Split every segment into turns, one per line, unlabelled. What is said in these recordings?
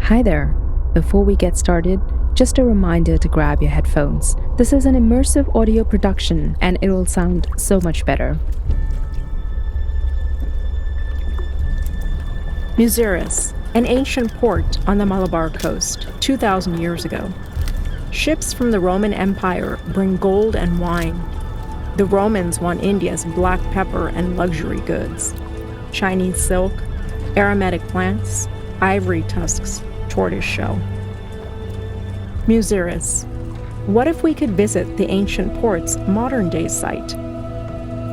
Hi there. Before we get started, just a reminder to grab your headphones. This is an immersive audio production and it will sound so much better. Muziris, an ancient port on the Malabar coast 2,000 years ago. Ships from the Roman Empire bring gold and wine. The Romans want India's black pepper and luxury goods. Chinese silk, aromatic plants, ivory tusks, tortoise shell. Muziris. What if we could visit the ancient port's modern-day site?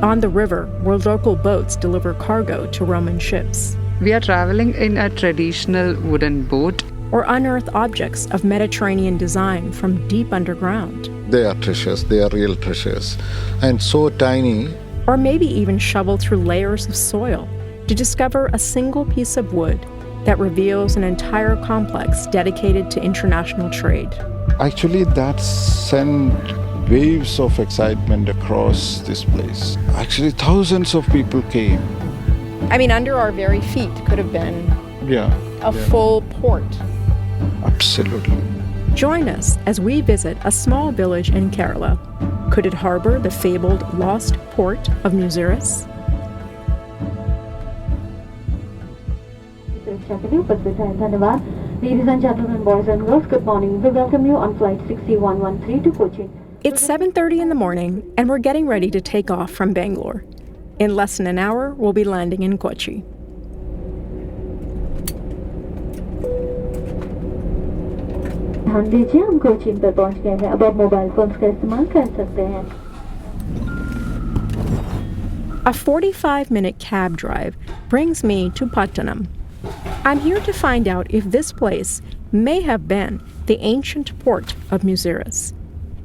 On the river, where local boats deliver cargo to Roman ships.
We are traveling in a traditional wooden boat.
Or unearth objects of Mediterranean design from deep underground.
They are treasures, they are real treasures, and so tiny.
Or maybe even shovel through layers of soil to discover a single piece of wood that reveals an entire complex dedicated to international trade.
Actually, that sent waves of excitement across this place. Actually, thousands of people came.
I mean, under our very feet could have been a full port.
Absolutely.
Join us as we visit a small village in Kerala. Could it harbor the fabled lost port of Muziris?
Ladies and gentlemen, boys and girls, good morning. We welcome you on flight 6113 to Kochi.
It's 7:30 in the morning, and we're getting ready to take off from Bangalore. In less than an hour, we'll be landing in Kochi.
ध्यान दीजिए, हम कोची पर पहुंच गए हैं। अब आप mobile phones का इस्तेमाल कर सकते हैं।
A 45-minute cab drive brings me to Pattanam. I'm here to find out if this place may have been the ancient port of Muziris,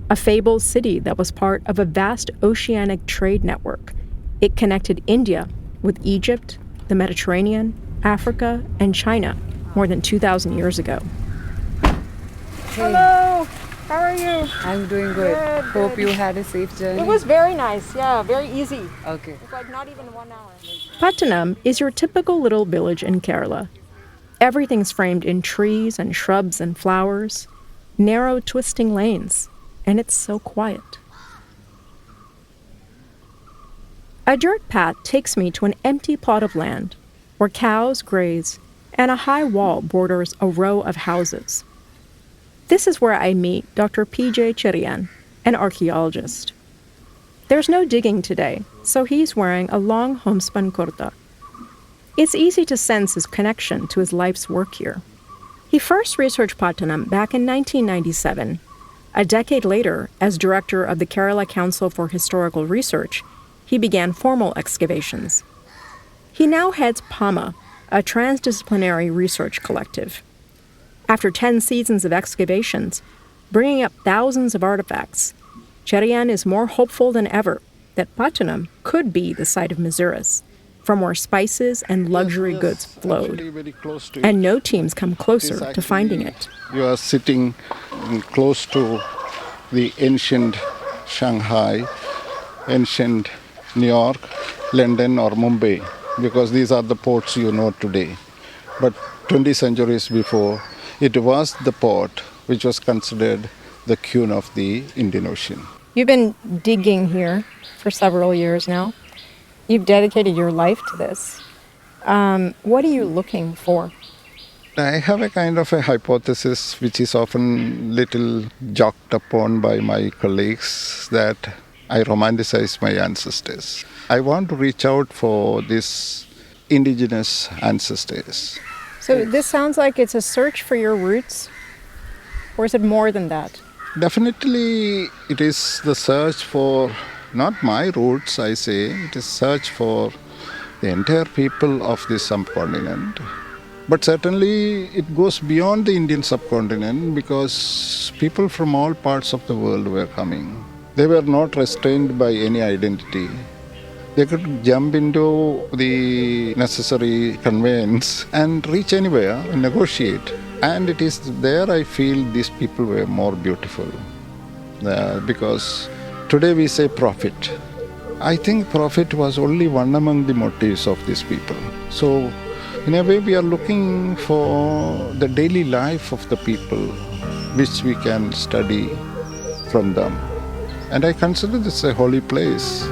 a fabled city that was part of a vast oceanic trade network. It connected India with Egypt, the Mediterranean, Africa, and China more than 2,000 years ago.
Hello, how are you?
I'm doing good. Hope you had a safe journey.
It was very nice, yeah, very easy.
Okay.
It's like not even 1 hour.
Pattanam is your typical little village in Kerala. Everything's framed in trees and shrubs and flowers, narrow twisting lanes, and it's so quiet. A dirt path takes me to an empty plot of land where cows graze and a high wall borders a row of houses. This is where I meet Dr PJ Cherian, an archaeologist. There's no digging today, so he's wearing a long homespun kurta. It's easy to sense his connection to his life's work here. He first researched Pattanam back in 1997. A decade later, as director of the Kerala Council for Historical Research, he began formal excavations. He now heads PAMA, a transdisciplinary research collective. After 10 seasons of excavations, bringing up thousands of artifacts, Cherian is more hopeful than ever that Pattanam could be the site of Muziris, from where spices and luxury goods flowed. And no teams come closer to finding it.
You are sitting close to the ancient Shanghai, ancient New York, London or Mumbai, because these are the ports you know today. But 20 centuries before, it was the port which was considered the queen of the Indian Ocean.
You've been digging here for several years now. You've dedicated your life to this. What are you looking for?
I have a kind of a hypothesis which is often little joked upon by my colleagues that I romanticize my ancestors. I want to reach out for these indigenous ancestors.
So this sounds like it's a search for your roots, or is it more than that?
Definitely it is the search for not my roots, I say. It is search for the entire people of this subcontinent. But certainly it goes beyond the Indian subcontinent because people from all parts of the world were coming. They were not restrained by any identity. They could jump into the necessary conveyance and reach anywhere and negotiate. And it is there I feel these people were more beautiful. Because today we say profit. I think profit was only one among the motives of these people. So In a way, we are looking for the daily life of the people, which we can study from them. And I consider this a holy place.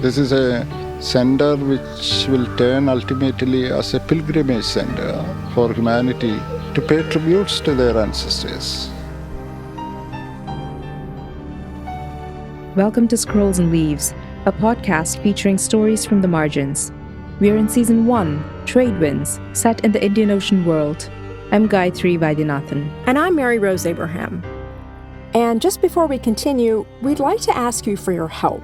This is a center which will turn ultimately as a pilgrimage center for humanity to pay tributes to their ancestors.
Welcome to Scrolls and Leaves, a podcast featuring stories from the margins. We are in Season 1, Trade Winds, set in the Indian Ocean world. I'm Gayatri Vaidyanathan.
And I'm Mary Rose Abraham. And just before we continue, we'd like to ask you for your help.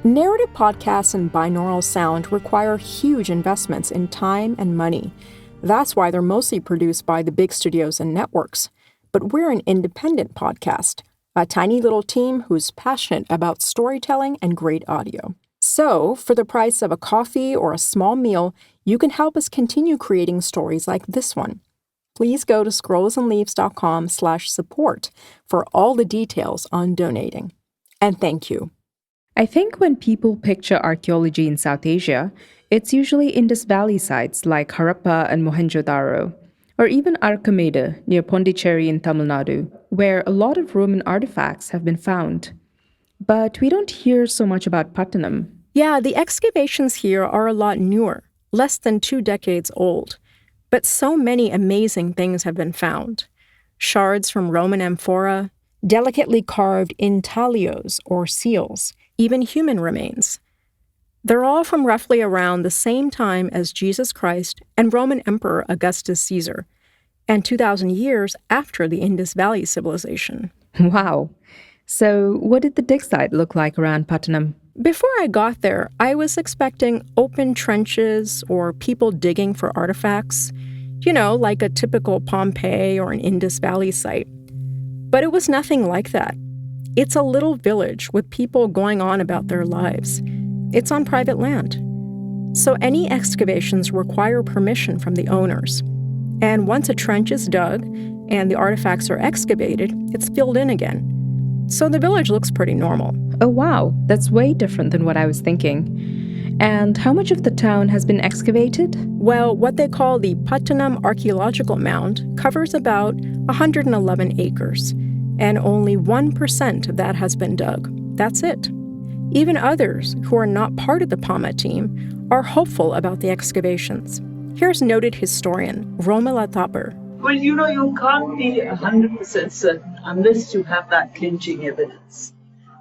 Narrative podcasts and binaural sound require huge investments in time and money. That's why they're mostly produced by the big studios and networks. But we're an independent podcast, a tiny little team who's passionate about storytelling and great audio. So, for the price of a coffee or a small meal, you can help us continue creating stories like this one. Please go to scrollsandleaves.com/support for all the details on donating. And thank you.
I think when people picture archaeology in South Asia, it's usually Indus Valley sites like Harappa and Mohenjo-daro, or even Archimede near Pondicherry in Tamil Nadu, where a lot of Roman artifacts have been found. But we don't hear so much about Pattanam.
Yeah, the excavations here are a lot newer, less than 2 decades old. But so many amazing things have been found. Shards from Roman amphorae, delicately carved intaglios or seals, even human remains. They're all from roughly around the same time as Jesus Christ and Roman Emperor Augustus Caesar, and 2,000 years after the Indus Valley civilization.
Wow. So what did the dig site look like around Pattanam?
Before I got there, I was expecting open trenches or people digging for artifacts, like a typical Pompeii or an Indus Valley site. But it was nothing like that. It's a little village with people going on about their lives. It's on private land. So any excavations require permission from the owners. And once a trench is dug and the artifacts are excavated, it's filled in again. So the village looks pretty normal.
Oh wow, that's way different than what I was thinking. And how much of the town has been excavated?
Well, what they call the Pattanam Archaeological Mound covers about 111 acres, and only 1% of that has been dug. That's it. Even others who are not part of the PAMA team are hopeful about the excavations. Here's noted historian Romila Thapar.
Well, you can't be 100% certain unless you have that clinching evidence.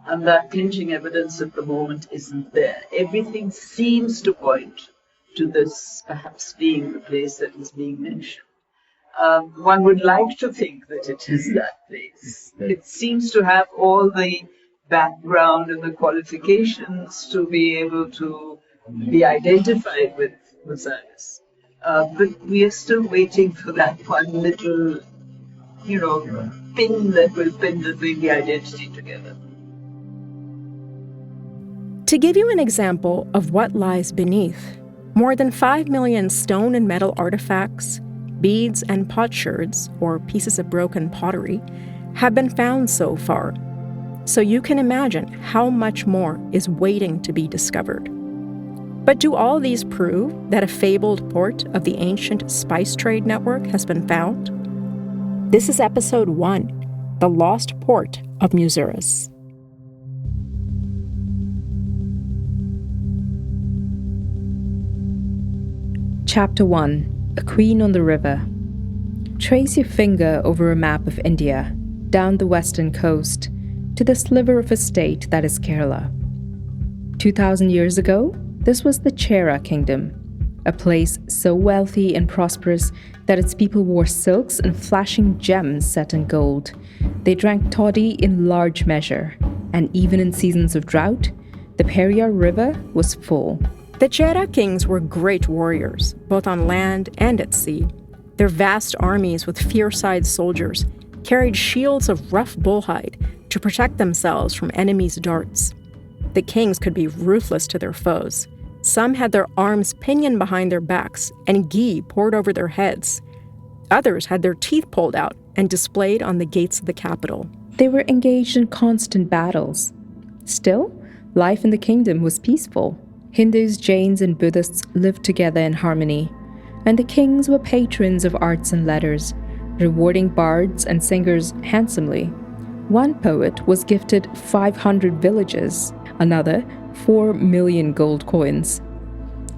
And that clinching evidence at the moment isn't there. Everything seems to point to this perhaps being the place that is being mentioned. One would like to think that it is that place. It seems to have all the background and the qualifications to be able to be identified with Muziris. But we are still waiting for that one little, pin that will bring the identity together.
To give you an example of what lies beneath, more than 5 million stone and metal artifacts, beads and potsherds, or pieces of broken pottery, have been found so far. So you can imagine how much more is waiting to be discovered. But do all these prove that a fabled port of the ancient spice trade network has been found? This is episode 1, The Lost Port of Muziris.
Chapter 1, A Queen on the River. Trace your finger over a map of India, down the western coast, to the sliver of a state that is Kerala. 2,000 years ago, this was the Chera kingdom, a place so wealthy and prosperous that its people wore silks and flashing gems set in gold. They drank toddy in large measure, and even in seasons of drought, the Periyar River was full.
The Chera kings were great warriors, both on land and at sea. Their vast armies with fierce-eyed soldiers carried shields of rough bullhide to protect themselves from enemies' darts. The kings could be ruthless to their foes. Some had their arms pinioned behind their backs and ghee poured over their heads. Others had their teeth pulled out and displayed on the gates of the capital.
They were engaged in constant battles. Still, life in the kingdom was peaceful. Hindus, Jains, and Buddhists lived together in harmony. and the kings were patrons of arts and letters, rewarding bards and singers handsomely. One poet was gifted 500 villages, another 4 million gold coins.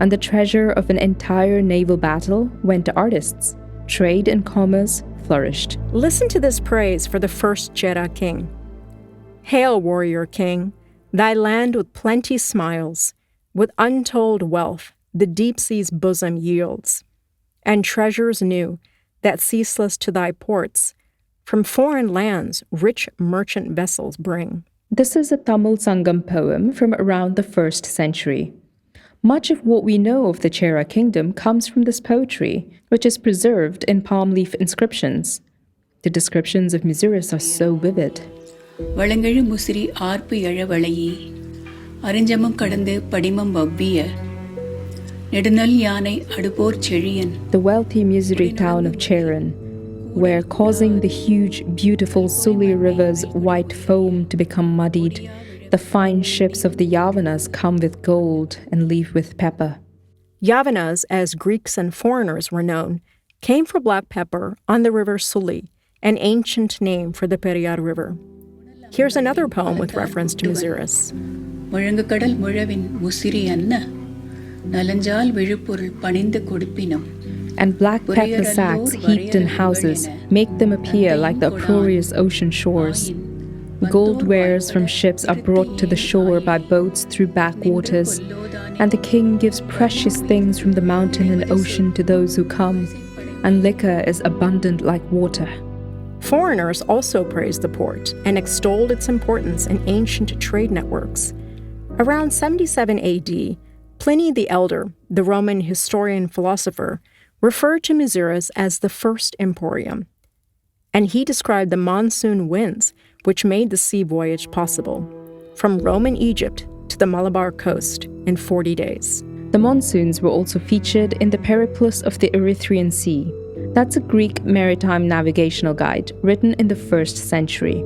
And the treasure of an entire naval battle went to artists. Trade and commerce flourished.
Listen to this praise for the first Chera king. Hail, warrior king, thy land with plenty smiles, with untold wealth the deep sea's bosom yields, and treasures new that ceaseless to thy ports from foreign lands rich merchant vessels bring.
This is a Tamil Sangam poem from around the 1st century. Much of what we know of the Chera kingdom comes from this poetry, which is preserved in palm leaf inscriptions. The descriptions of Muziris are so vivid.
வளங்கழு Musiri ஆர்ப்பு எழ வளையி அறிஞ்சமம் கடந்து படிமம் வவ்விய நெடுநல் யானை அடுபோர் Chezhiyan.
The wealthy Muziri town of Cheran, where causing the huge, beautiful Suli River's white foam to become muddied, the fine ships of the Yavanas come with gold and leave with pepper.
Yavanas, as Greeks and foreigners were known, came for black pepper on the river Suli, an ancient name for the Periyar River. Here's another poem with reference to Muziris.
முழங்கு கடல் முழவின் முசிறி அன்ன நலஞ்சால் விழுப்பொருள் பணிந்து கொடுப்பினம்.
And black pepper sacks heaped in houses make them appear like the uproarious ocean shores. Gold wares from ships are brought to the shore by boats through backwaters, and the king gives precious things from the mountain and ocean to those who come, and liquor is abundant like water.
Foreigners also praised the port and extolled its importance in ancient trade networks. Around 77 AD, Pliny the Elder, the Roman historian philosopher, referred to Muziris as the first emporium. And he described the monsoon winds which made the sea voyage possible, from Roman Egypt to the Malabar coast in 40 days.
The monsoons were also featured in the Periplus of the Erythraean Sea. That's a Greek maritime navigational guide written in the 1st century.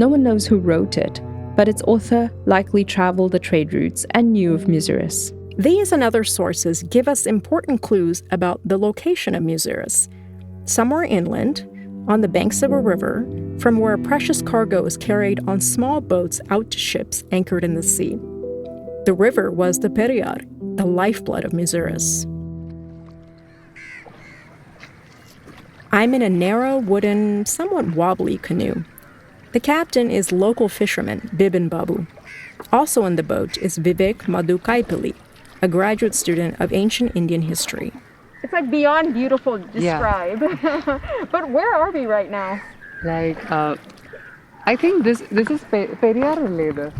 No one knows who wrote it, but its author likely traveled the trade routes and knew of Muziris.
These and other sources give us important clues about the location of Muziris. Somewhere inland, on the banks of a river, from where precious cargo is carried on small boats out to ships anchored in the sea. The river was the Periyar, the lifeblood of Muziris. I'm in a narrow, wooden, somewhat wobbly canoe. The captain is local fisherman Bibin Babu. Also in the boat is Vivek Madhu Kaipili, a graduate student of ancient Indian history.
It's like beyond beautiful to describe. But where are we right now?
Like, I think this is Periyar River.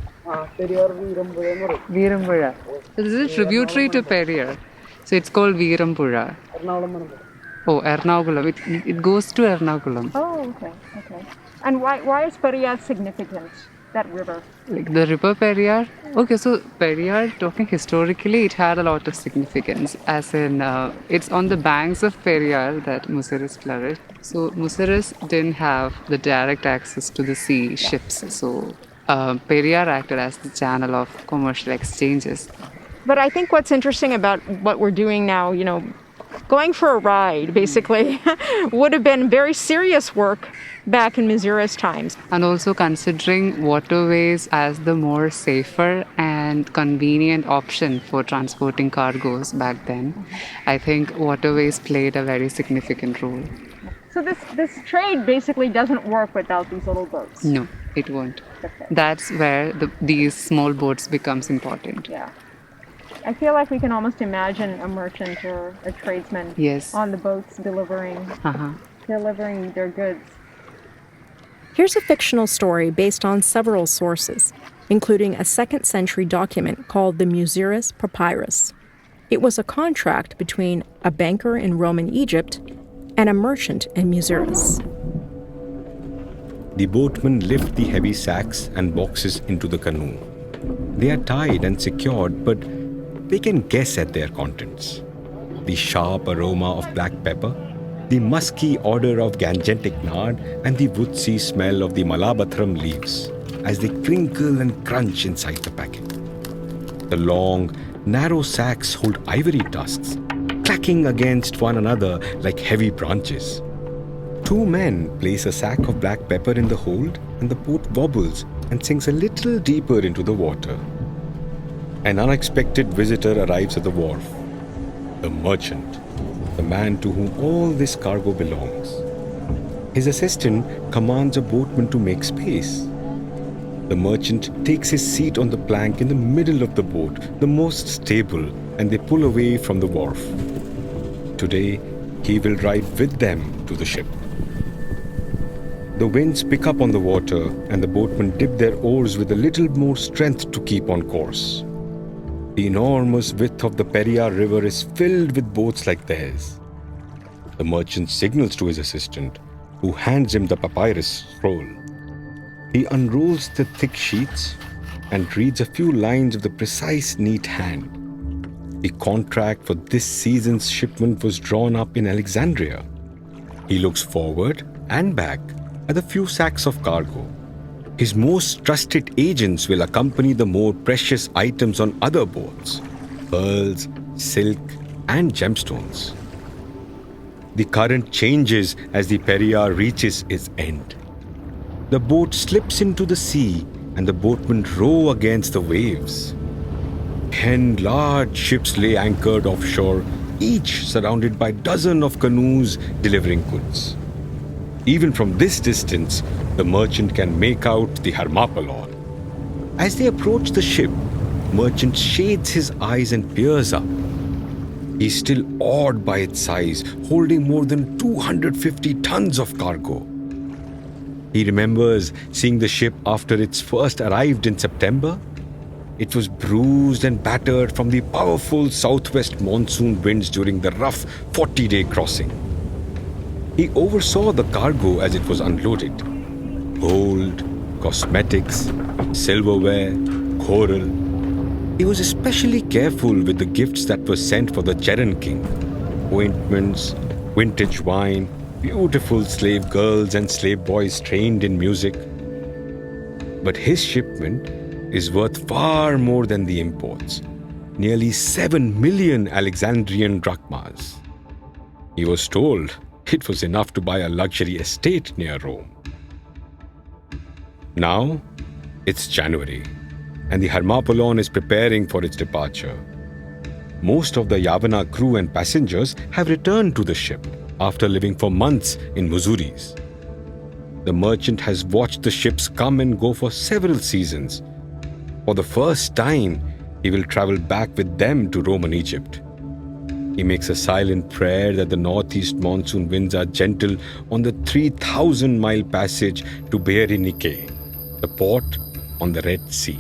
Veerampuzha. So this is a tributary to Periyar. So it's called Veerampuzha. Oh, Ernakulam. It goes to Ernakulam.
Oh, okay. And why is Periyar significant, that river?
Like the river Periyar? Okay, so Periyar, talking historically, it had a lot of significance. As in, it's on the banks of Periyar that Muziris flourished. So Muziris didn't have the direct access to the sea ships. So Periyar acted as the channel of commercial exchanges.
But I think what's interesting about what we're doing now, going for a ride, basically, would have been very serious work back in Muziris times.
And also considering waterways as the more safer and convenient option for transporting cargoes back then, I think waterways played a very significant role.
So this trade basically doesn't work without these little boats?
No, it won't. Okay. That's where these small boats becomes important.
Yeah. I feel like we can almost imagine a merchant or a tradesman on the boats delivering their goods.
Here's a fictional story based on several sources, including a 2nd century document called the Muziris Papyrus. It was a contract between a banker in Roman Egypt and a merchant in Muziris.
The boatmen lift the heavy sacks and boxes into the canoe. They are tied and secured, but they can guess at their contents. The sharp aroma of black pepper, the musky odor of gangetic nard, and the woodsy smell of the malabathram leaves as they crinkle and crunch inside the packet. The long, narrow sacks hold ivory tusks, cracking against one another like heavy branches. Two men place a sack of black pepper in the hold, and the boat wobbles and sinks a little deeper into the water. An unexpected visitor arrives at the wharf. The merchant, the man to whom all this cargo belongs. His assistant commands a boatman to make space. The merchant takes his seat on the plank in the middle of the boat, the most stable, and they pull away from the wharf. Today, he will ride with them to the ship. The winds pick up on the water, and the boatmen dip their oars with a little more strength to keep on course. The enormous width of the Periyar River is filled with boats like theirs. The merchant signals to his assistant, who hands him the papyrus scroll. He unrolls the thick sheets and reads a few lines of the precise, neat hand. The contract for this season's shipment was drawn up in Alexandria. He looks forward and back at the few sacks of cargo. His most trusted agents will accompany the more precious items on other boats: pearls, silk, and gemstones. The current changes as the Periyar reaches its end. The boat slips into the sea and the boatmen row against the waves. 10 large ships lay anchored offshore, each surrounded by dozens of canoes delivering goods. Even from this distance, the merchant can make out the Harmapolon. As they approach the ship, merchant shades his eyes and peers up. He's still awed by its size, holding more than 250 tons of cargo. He remembers seeing the ship after it's first arrived in September. It was bruised and battered from the powerful southwest monsoon winds during the rough 40-day crossing. He oversaw the cargo as it was unloaded. Gold, cosmetics, silverware, coral. He was especially careful with the gifts that were sent for the Cheran king. Ointments, vintage wine, beautiful slave girls and slave boys trained in music. But his shipment is worth far more than the imports. Nearly 7 million Alexandrian drachmas. He was told it was enough to buy a luxury estate near Rome. Now, it's January, and the Harmapolon is preparing for its departure. Most of the Yavana crew and passengers have returned to the ship after living for months in Muziris. The merchant has watched the ships come and go for several seasons. For the first time, he will travel back with them to Roman Egypt. He makes a silent prayer that the northeast monsoon winds are gentle on the 3,000-mile passage to Berenike, the port on the Red Sea.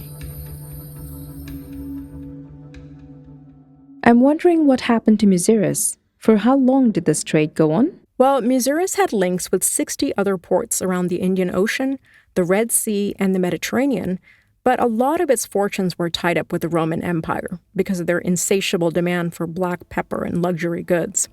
I'm wondering what happened to Muziris. For how long did this trade go on?
Well, Muziris had links with 60 other ports around the Indian Ocean, the Red Sea, and the Mediterranean, but a lot of its fortunes were tied up with the Roman Empire because of their insatiable demand for black pepper and luxury goods.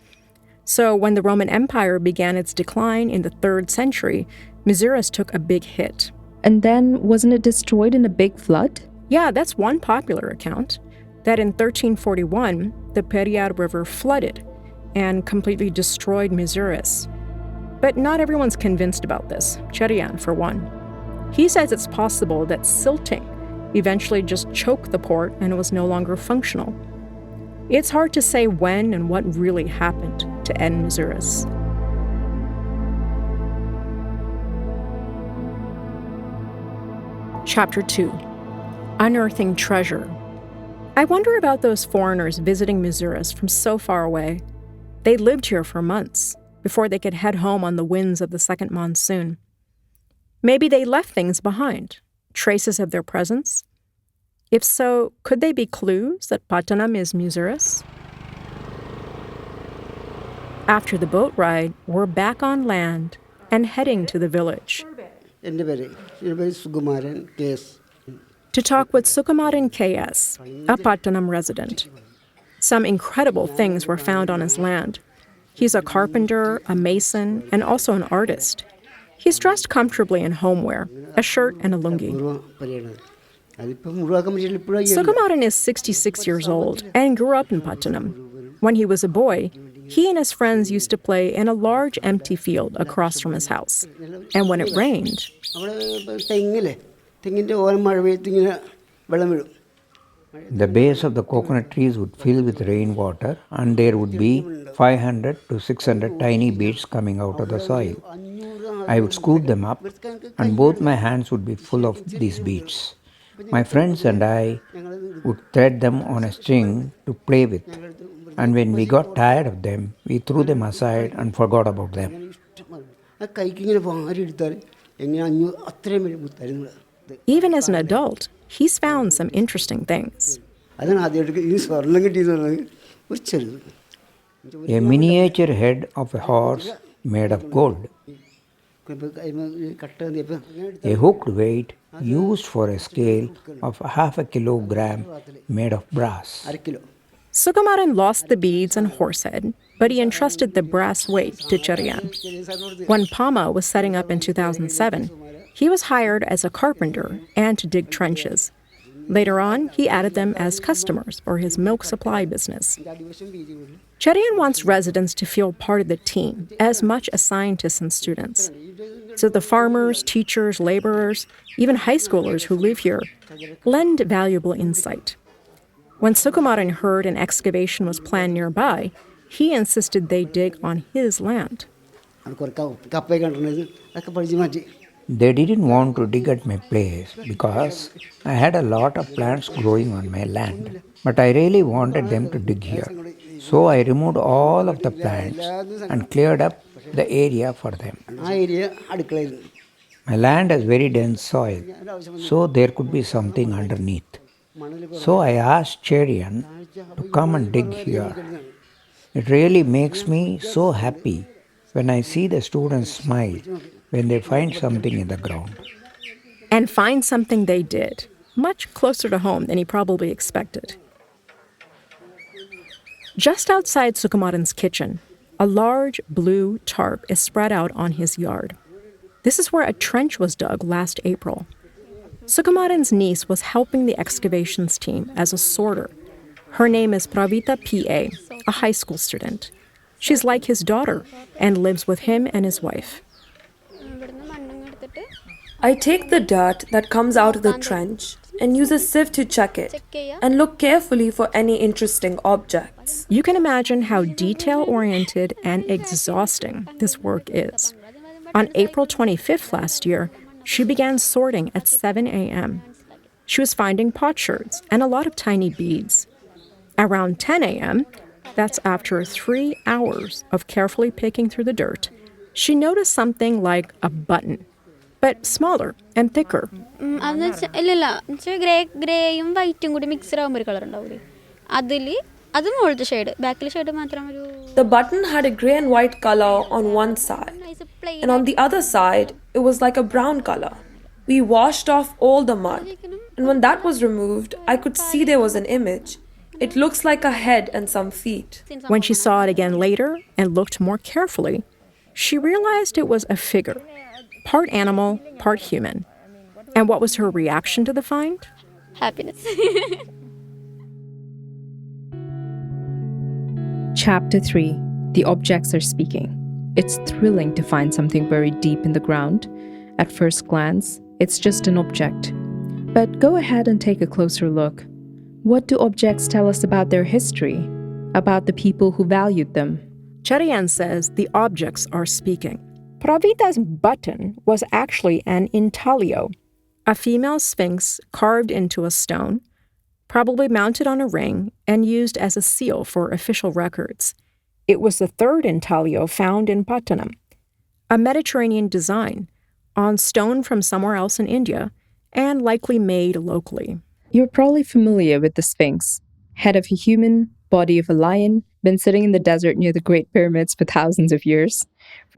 So when the Roman Empire began its decline in the 3rd century, Muziris took a big hit.
And then, wasn't it destroyed in a big flood?
Yeah, that's one popular account, that in 1341, the Periyar River flooded and completely destroyed Muziris. But not everyone's convinced about this, Cherian for one. He says it's possible that silting eventually just choked the port and it was no longer functional. It's hard to say when and what really happened to end Muziris. Chapter 2. Unearthing Treasure. I wonder about those foreigners visiting Muziris from so far away. They lived here for months before they could head home on the winds of the second monsoon. Maybe they left things behind, traces of their presence. If so, could they be clues that Pattanam is Muziris? After the boat ride, we're back on land and heading to the village. To talk with Sukumaran KS, a Pattanam resident. Some incredible things were found on his land. He's a carpenter, a mason, and also an artist. He's dressed comfortably in homewear, a shirt and a lungi. Sukumaran is 66 years old and grew up in Pattanam. When he was a boy, he and his friends used to play in a large empty field across from his house. And when it rained,
the base of the coconut trees would fill with rainwater, and there would be 500 to 600 tiny beads coming out of the soil. I would scoop them up, and both my hands would be full of these beads. My friends and I would thread them on a string to play with, and when we got tired of them, we threw them aside and forgot about them.
Even as an adult, he's found some interesting things.
A miniature head of a horse made of gold. A hooked weight used for a scale of 0.5 kilogram made of brass.
Sukumaran lost the beads and horsehead, but he entrusted the brass weight to Cherian. When Pama was setting up in 2007, he was hired as a carpenter and to dig trenches. Later on, he added them as customers for his milk supply business. Cherian wants residents to feel part of the team as much as scientists and students. So the farmers, teachers, laborers, even high schoolers who live here lend valuable insight. When Sukumaran heard an excavation was planned nearby, he insisted they dig on his land.
They didn't want to dig at my place because I had a lot of plants growing on my land. But I really wanted them to dig here. So I removed all of the plants and cleared up the area for them. My land has very dense soil, so there could be something underneath. So I asked Cherian to come and dig here. It really makes me so happy when I see the students smile when they find something in the ground.
And find something they did, much closer to home than he probably expected. Just outside Sukumaran's kitchen, a large blue tarp is spread out on his yard. This is where a trench was dug last April. Sukumaran's niece was helping the excavations team as a sorter. Her name is Pravita P.A., a high school student. She's like his daughter and lives with him and his wife.
I take the dirt that comes out of the trench and use a sieve to check it and look carefully for any interesting objects.
You can imagine how detail-oriented and exhausting this work is. On April 25th last year, she began sorting at 7 a.m. She was finding potsherds and a lot of tiny beads. Around 10 a.m., that's after 3 hours of carefully picking through the dirt, she noticed something like a button, but smaller and thicker.
The button had a grey and white color on one side, and on the other side, it was like a brown color. We washed off all the mud, and when that was removed, I could see there was an image. It looks like a head and some feet.
When she saw it again later and looked more carefully, she realized it was a figure, part animal, part human. And what was her reaction to the find?
Happiness.
Chapter 3. The objects are speaking. It's thrilling to find something buried deep in the ground. At first glance, it's just an object. But go ahead and take a closer look. What do objects tell us about their history? About the people who valued them?
Cherian says the objects are speaking. Pravita's button was actually an intaglio, a female sphinx carved into a stone, probably mounted on a ring and used as a seal for official records. It was the third intaglio found in Pattanam, a Mediterranean design, on stone from somewhere else in India, and likely made locally.
You're probably familiar with the Sphinx. Head of a human, body of a lion, been sitting in the desert near the Great Pyramids for thousands of years.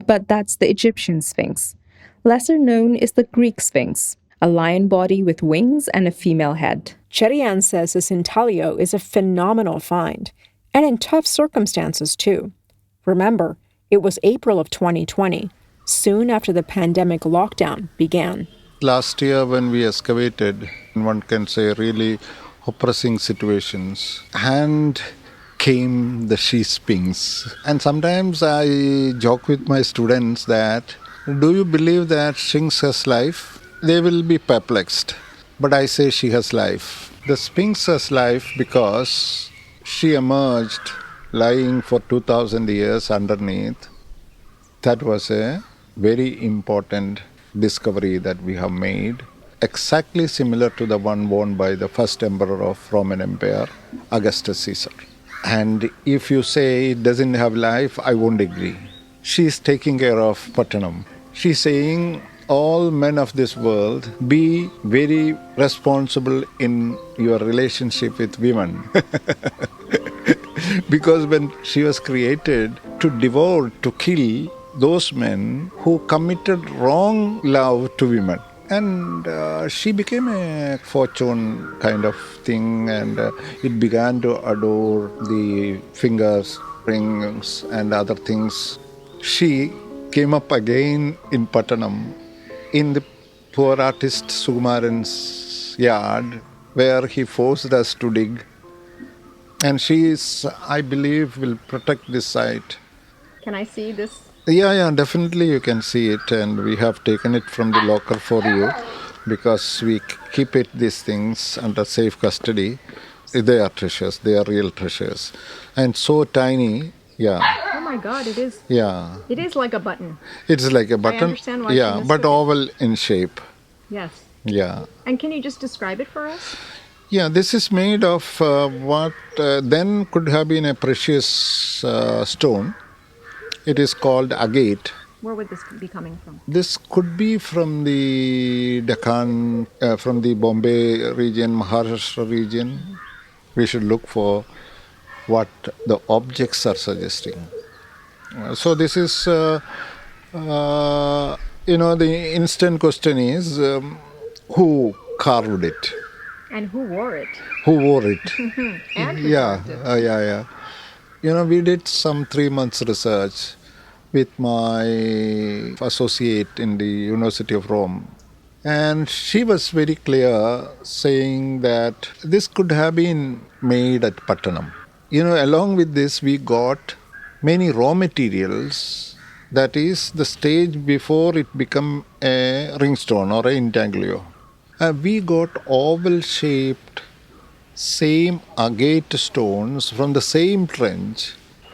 But that's the Egyptian Sphinx. Lesser known is the Greek Sphinx, a lion body with wings and a female head.
Cherian says this intaglio is a phenomenal find, and in tough circumstances too. Remember, it was April of 2020, soon after the pandemic lockdown began.
Last year when we excavated, one can say really oppressing situations, and came the she sphinx. And sometimes I joke with my students that, do you believe that sphinx has life? They will be perplexed. But I say she has life. The sphinx has life because she emerged lying for 2000 years underneath. That was a very important discovery that we have made, exactly similar to the one worn by the first emperor of Roman Empire, Augustus Caesar. And if you say it doesn't have life, I won't agree. She's taking care of Pattanam. She's saying, all men of this world, be very responsible in your relationship with women. Because when she was created to devour, to kill those men who committed wrong love to women. And she became a fortune kind of thing, and it began to adore the fingers, rings, and other things. She came up again in Pattanam, in the poor artist Sukumaran's yard, where he forced us to dig. And she is, I believe, will protect this site.
Can I see this?
Yeah, definitely you can see it, and we have taken it from the locker for you because we keep these things under safe custody. They are treasures, they are real treasures. And so tiny, yeah.
Oh my God, it is.
Yeah.
It is like a button.
It's like a button.
I understand why
yeah, but oval in shape.
Yes.
Yeah.
And can you just describe it for us?
Yeah, this is made of what then could have been a precious stone. It is called agate.
Where would this be coming from?
This could be from the Deccan, from the Bombay region, Maharashtra region. We should look for what the objects are suggesting. So this is, the instant question is, who carved it?
And who wore it?
Who wore it?
And who
yeah,
carved it.
We did some 3 months research with my associate in the University of Rome. And she was very clear saying that this could have been made at Pattanam. Along with this, we got many raw materials. That is the stage before it become a ringstone or an intaglio. We got oval-shaped, same agate stones from the same trench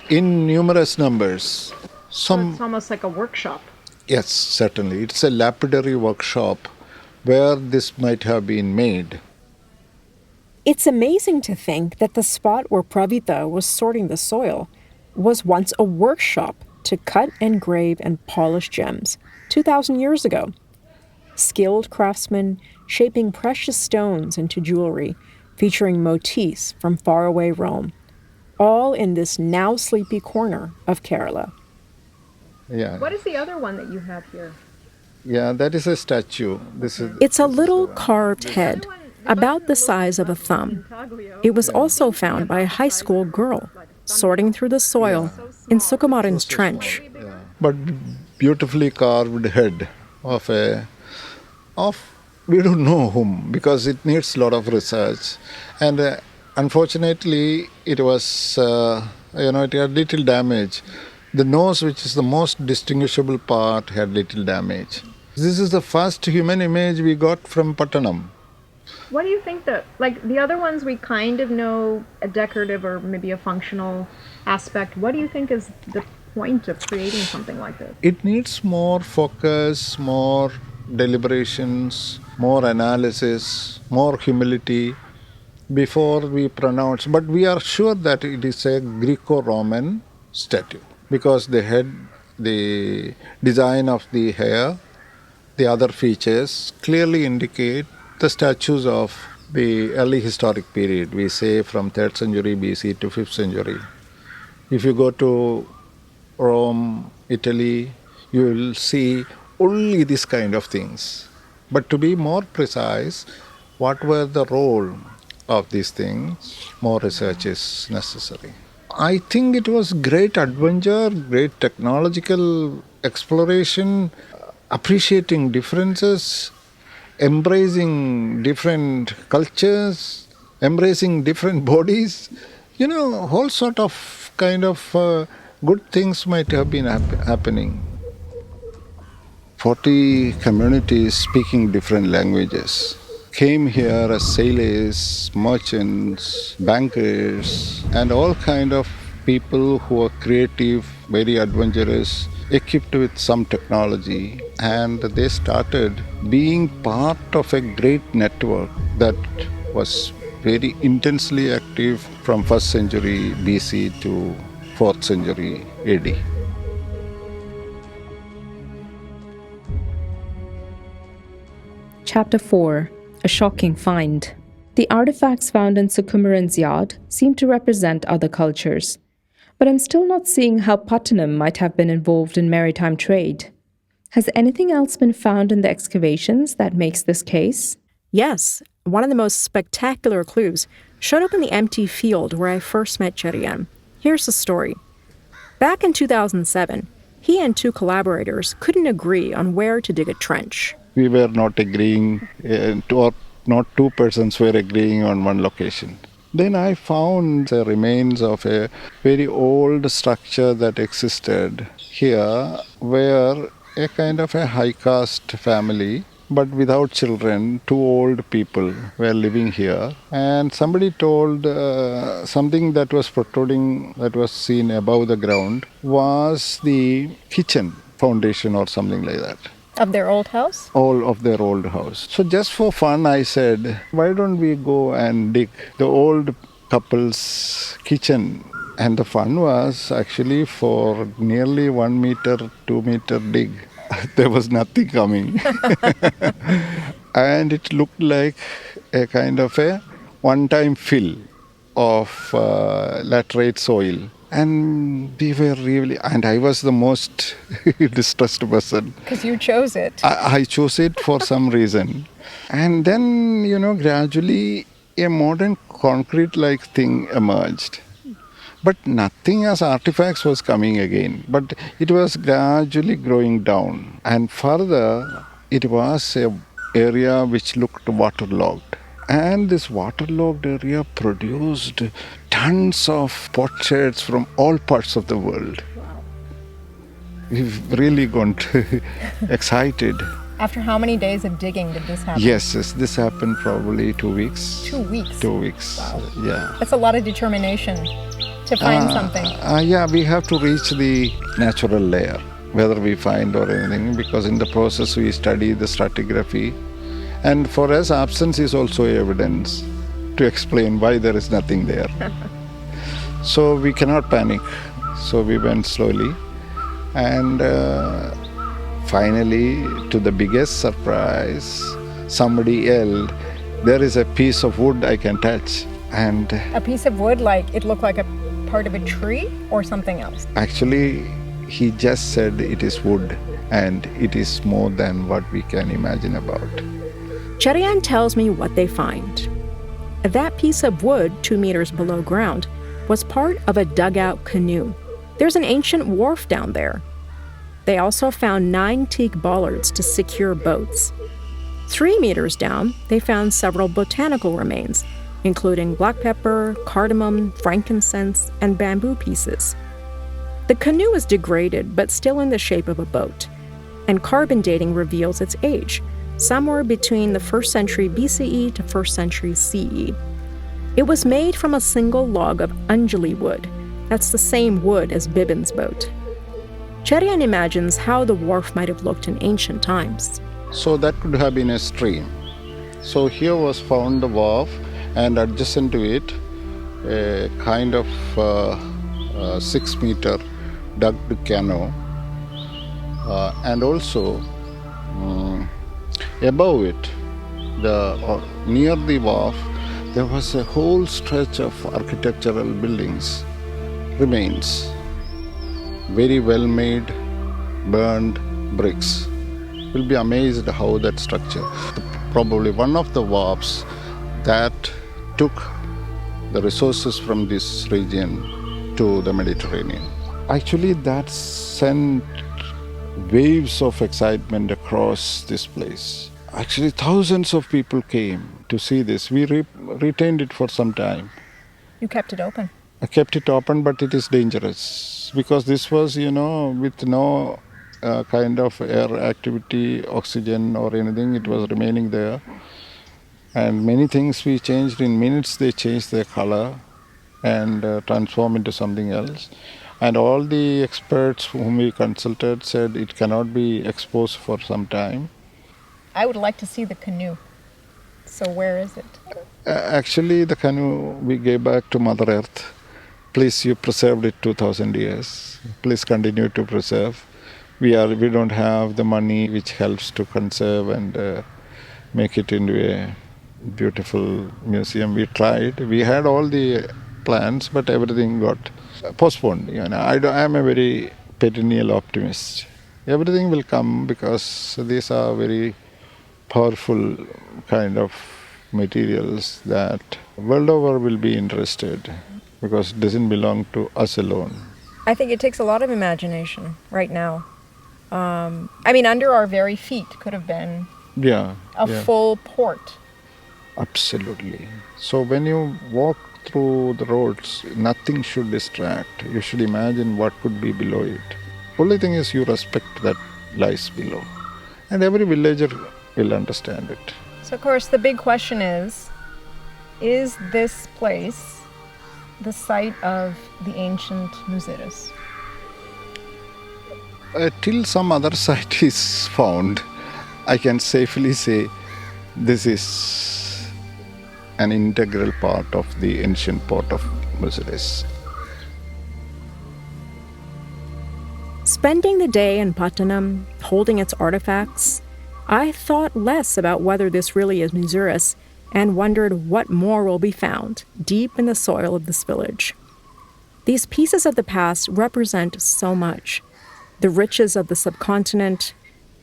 in numerous numbers.
So it's almost like a workshop.
Yes, certainly. It's a lapidary workshop where this might have been made.
It's amazing to think that the spot where Pravita was sorting the soil was once a workshop to cut, engrave, and polish gems 2,000 years ago. Skilled craftsmen shaping precious stones into jewelry, featuring motifs from faraway Rome, all in this now sleepy corner of Kerala.
Yeah.
What is the other one that you have here?
Yeah, that is a statue.
It's a little carved head, about the size of a thumb. It was also found by a high school girl sorting through the soil in Sukumaran's trench.
But beautifully carved head of we don't know whom, because it needs a lot of research. And unfortunately, it was, it had little damage. The nose, which is the most distinguishable part, had little damage. This is the first human image we got from Pattanam.
What do you think the other ones we kind of know a decorative or maybe a functional aspect. What do you think is the point of creating something like this?
It needs more focus, more deliberations, more analysis, more humility before we pronounce. But we are sure that it is a Greco-Roman statue because the head, the design of the hair, the other features clearly indicate the statues of the early historic period. We say from 3rd century BC to 5th century. If you go to Rome, Italy, you will see only this kind of things. But to be more precise, what were the role of these things, more research is necessary. I think it was great adventure, great technological exploration, appreciating differences, embracing different cultures, embracing different bodies. Whole sort of kind of good things might have been happening. 40 communities speaking different languages came here as sailors, merchants, bankers, and all kind of people who are creative, very adventurous, equipped with some technology, and they started being part of a great network that was very intensely active from 1st century BC to 4th century AD.
Chapter 4: A shocking find. The artifacts found in Sukumaran's yard seem to represent other cultures, but I'm still not seeing how Pattanam might have been involved in maritime trade. Has anything else been found in the excavations that makes this case?
Yes, one of the most spectacular clues showed up in the empty field where I first met Cherian. Here's the story. Back in 2007, he and 2 collaborators couldn't agree on where to dig a trench.
We were not agreeing, or not 2 persons were agreeing on one location. Then I found the remains of a very old structure that existed here, where a kind of a high caste family, but without children, 2 old people were living here. And somebody told something that was protruding, that was seen above the ground, was the kitchen foundation or something like that.
Of their old house?
All of their old house. So just for fun, I said, why don't we go and dig the old couple's kitchen? And the fun was actually for nearly 1 meter, 2 meter dig. There was nothing coming. And it looked like a kind of a one-time fill of laterite soil. And we were really, and I was the most distressed person.
Because you chose it.
I chose it for some reason. And then, gradually a modern concrete-like thing emerged. But nothing as artifacts was coming again. But it was gradually growing down. And further, it was an area which looked waterlogged. And this waterlogged area produced tons of potsherds from all parts of the world. Wow. We've really got excited.
After how many days of digging did this happen?
Yes, this happened probably 2 weeks.
2 weeks?
2 weeks,
wow.
Yeah.
That's a lot of determination to find something.
Yeah, we have to reach the natural layer, whether we find or anything, because in the process we study the stratigraphy. And for us, absence is also evidence to explain why there is nothing there. So we cannot panic. So we went slowly. And finally, to the biggest surprise, somebody yelled, there is a piece of wood I can touch. And
a piece of wood, like it looked like a part of a tree or something else?
Actually, he just said it is wood, and it is more than what we can imagine about.
Cherian tells me what they find. That piece of wood, 2 meters below ground, was part of a dugout canoe. There's an ancient wharf down there. They also found 9 teak bollards to secure boats. 3 meters down, they found several botanical remains, including black pepper, cardamom, frankincense, and bamboo pieces. The canoe is degraded but still in the shape of a boat, and carbon dating reveals its age, somewhere between the 1st century BCE to 1st century CE. It was made from a single log of Anjali wood. That's the same wood as Bibin's boat. Cherian imagines how the wharf might have looked in ancient times.
So that could have been a stream. So here was found the wharf, and adjacent to it, a kind of 6-meter dugged canoe, and also above it, near the wharf, there was a whole stretch of architectural buildings, remains, very well made, burned bricks. You'll be amazed how that structure, probably one of the wharfs that took the resources from this region to the Mediterranean. Actually, that sent waves of excitement across this place. Actually, thousands of people came to see this. We retained it for some time.
You kept it open?
I kept it open, but it is dangerous because this was, with no kind of air activity, oxygen or anything, it was remaining there. And many things we changed in minutes, they changed their color and transform into something else. And all the experts whom we consulted said it cannot be exposed for some time.
I would like to see the canoe. So where is it?
Actually, the canoe we gave back to Mother Earth. Please, you preserved it 2,000 years. Please continue to preserve. We don't have the money which helps to conserve and make it into a beautiful museum. We tried. We had all the plans, but everything got postponed. I am a very perennial optimist. Everything will come because these are very powerful kind of materials that world over will be interested because it doesn't belong to us alone.
I think it takes a lot of imagination right now. Under our very feet could have been a full port.
Absolutely. So when you walk through the roads, nothing should distract. You should imagine what could be below it. Only thing is you respect that lies below. And every villager will understand it.
So of course the big question is this place the site of the ancient Muziris?
Till some other site is found, I can safely say this is an integral part of the ancient port of Muziris.
Spending the day in Pattanam, holding its artifacts, I thought less about whether this really is Muziris and wondered what more will be found deep in the soil of this village. These pieces of the past represent so much. The riches of the subcontinent,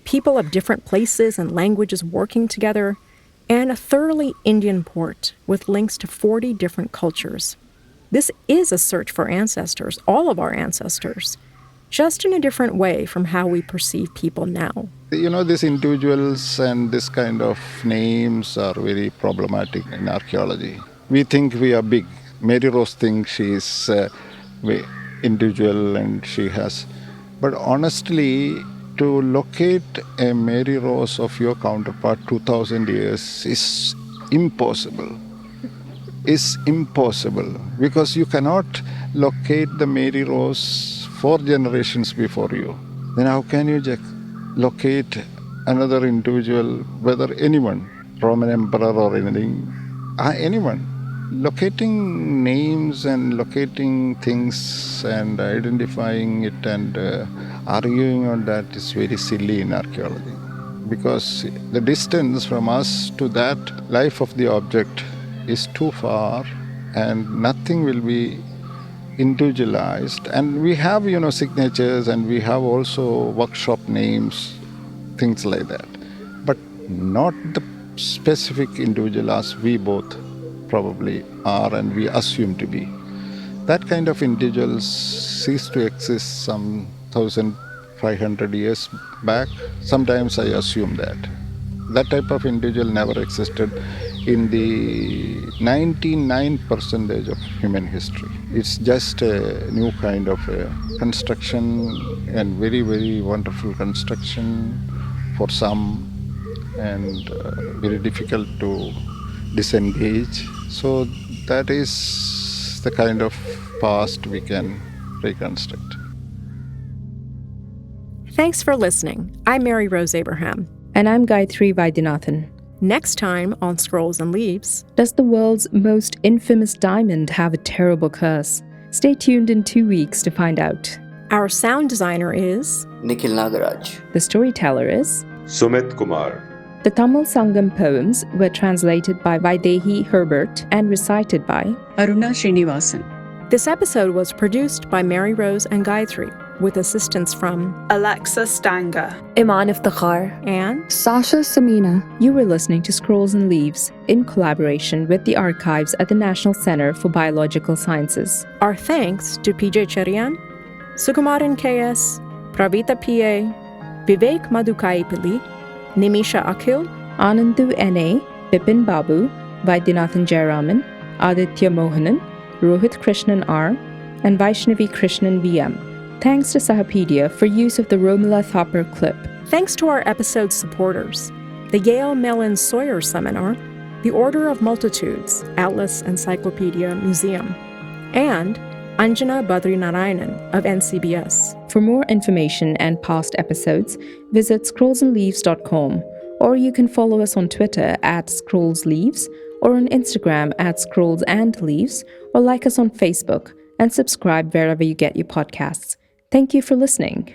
people of different places and languages working together, and a thoroughly Indian port with links to 40 different cultures. This is a search for ancestors, all of our ancestors, just in a different way from how we perceive people now.
These individuals and this kind of names are very problematic in archaeology. We think we are big. Mary Rose thinks she is individual and she has. But honestly, to locate a Mary Rose of your counterpart 2,000 years is impossible. Is impossible because you cannot locate the Mary Rose 4 generations before you. Then how can you locate another individual, whether anyone, Roman emperor or anything, anyone? Locating names and locating things and identifying it and arguing on that is very silly in archaeology because the distance from us to that life of the object is too far and nothing will be individualized. And we have, signatures and we have also workshop names, things like that, but not the specific individual as we both probably are and we assume to be. That kind of individuals ceased to exist some 1,500 years back. Sometimes I assume that. That type of individual never existed in the 99% of human history. It's just a new kind of a construction and very, very wonderful construction for some and very difficult to disengage. So that is the kind of past we can reconstruct.
Thanks for listening. I'm Mary Rose Abraham.
And I'm Gayatri Vaidyanathan.
Next time on Scrolls and Leaves,
does the world's most infamous diamond have a terrible curse? Stay tuned in 2 weeks to find out.
Our sound designer is
Nikhil Nagaraj.
The storyteller is
Sumit Kumar.
The Tamil Sangam poems were translated by Vaidehi Herbert and recited by
Aruna Srinivasan.
This episode was produced by Mary Rose and Gayatri, with assistance from
Alexa Stanger,
Iman Iftikhar,
and
Sasha Samina.
You were listening to Scrolls and Leaves in collaboration with the archives at the National Center for Biological Sciences.
Our thanks to PJ Cherian, Sukumaran KS, Pravita PA, Vivek Madhukaipilli, Nimisha Akhil,
Anandu NA, Bipin Babu, Vaidyanathan Jayaraman, Aditya Mohanan, Rohit Krishnan R, and Vaishnavi Krishnan VM. Thanks to Sahapedia for use of the Romila Thapar clip.
Thanks to our episode supporters, the Yale Mellon Sawyer Seminar, the Order of Multitudes, Atlas Encyclopedia Museum, and Anjana Badrinarayanan of NCBS.
For more information and past episodes, visit scrollsandleaves.com, or you can follow us on Twitter @scrollsleaves, or on Instagram @scrollsandleaves, or like us on Facebook and subscribe wherever you get your podcasts. Thank you for listening.